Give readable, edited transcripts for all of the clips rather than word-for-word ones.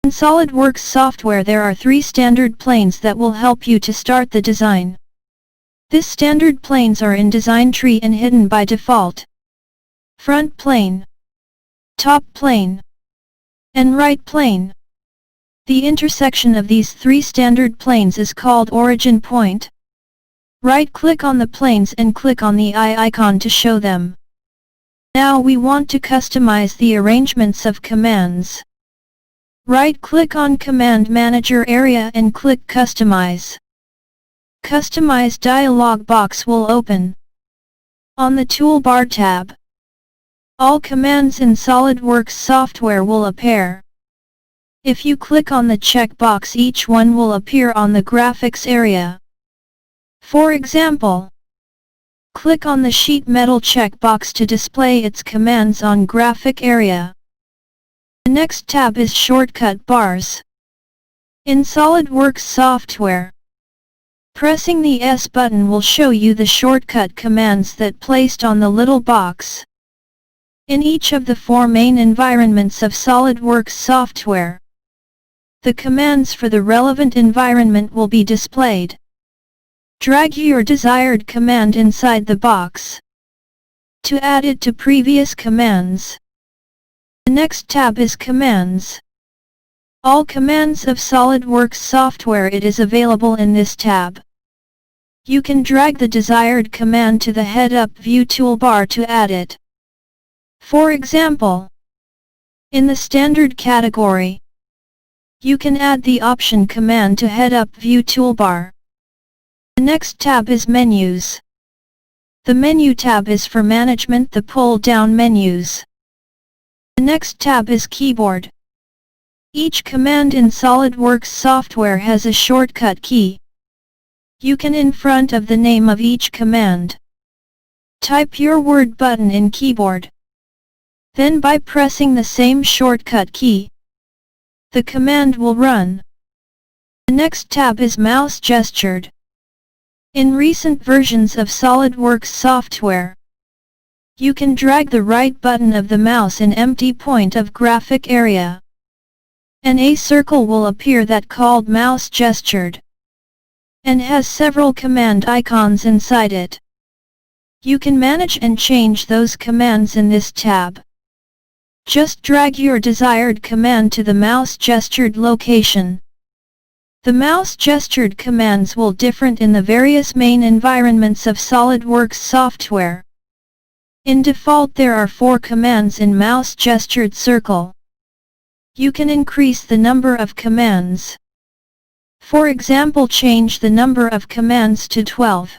In SOLIDWORKS software there are 3 standard planes that will help you to start the design. These standard planes are in design tree and hidden by default. Front plane, top plane, and right plane. The intersection of these 3 standard planes is called origin point. Right-click on the planes and click on the eye icon to show them. Now we want to customize the arrangements of commands. Right-click on Command Manager area and click Customize. Customize dialog box will open. On the Toolbar tab, all commands in SOLIDWORKS software will appear. If you click on the checkbox, each one will appear on the graphics area. For example, click on the sheet metal checkbox to display its commands on graphic area. The next tab is shortcut bars. In SOLIDWORKS software, pressing the S button will show you the shortcut commands that placed on the little box. In each of the 4 main environments of SOLIDWORKS software, the commands for the relevant environment will be displayed. Drag your desired command inside the box to add it to previous commands. The next tab is Commands. All commands of SOLIDWORKS software it is available in this tab. You can drag the desired command to the head-up view toolbar to add it. For example, in the standard category, you can add the option command to head-up view toolbar. The next tab is Menus. The Menu tab is for management the pull-down menus. The next tab is Keyboard. Each command in SOLIDWORKS software has a shortcut key. You can in front of the name of each command type your word button in keyboard. Then by pressing the same shortcut key, the command will run. The next tab is Mouse Gestured. In recent versions of SOLIDWORKS software, you can drag the right button of the mouse in empty point of graphic area, and a circle will appear that called Mouse Gestured, and has several command icons inside it. You can manage and change those commands in this tab. Just drag your desired command to the mouse gestured location. The mouse gestured commands will differ in the various main environments of SOLIDWORKS software. In default there are 4 commands in mouse gestured circle. You can increase the number of commands. For example, change the number of commands to 12.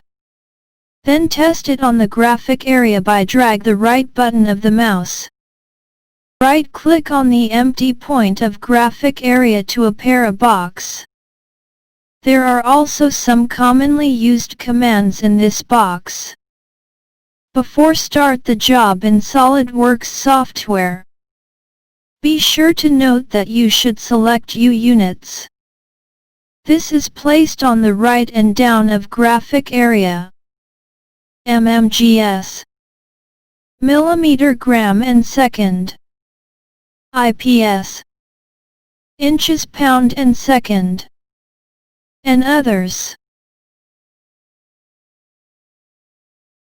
Then test it on the graphic area by drag the right button of the mouse. Right-click on the empty point of graphic area to appear a box. There are also some commonly used commands in this box. Before start the job in SOLIDWORKS software, be sure to note that you should select U-units. This is placed on the right and down of graphic area. mmgs, millimeter, gram and second, IPS, inches, pound and second, and others.